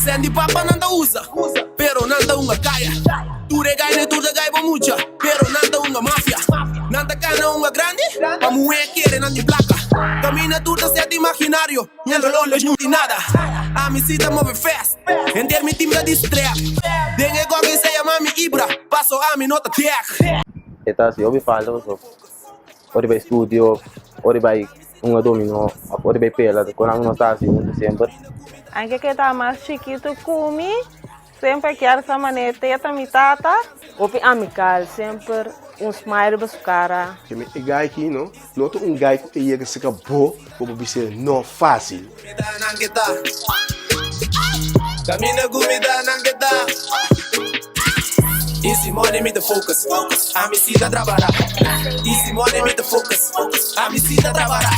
Sandy papa nanda usa, pero nanda unga kaya. Tu regai bo mucha, pero nanda unga mafia. Nanda cana unga grande, pa mujer quiere nandi placa. Camina tu set imaginario, ni el reloj les nuti nada. A mi cita move fast, enter mi team da distract. Dengue go que se llama mi Ibra, paso a mi nota tag. Kita si obi falo so. Ori by studio, ori by un domino, ori by pela, con una stasi sempre. Anche che tá mais chiquito come, sempre quer essa maneira, teta mi tata, ou amical, sempre smile ba sua cara. Que me guy aqui, não? Não tô guy que ia que se acabou, vou ser não fácil. Camina comida nangeta. Easy money me the focus. A mi cita trabalhar. Easy money me the focus. A mi cita trabalhar.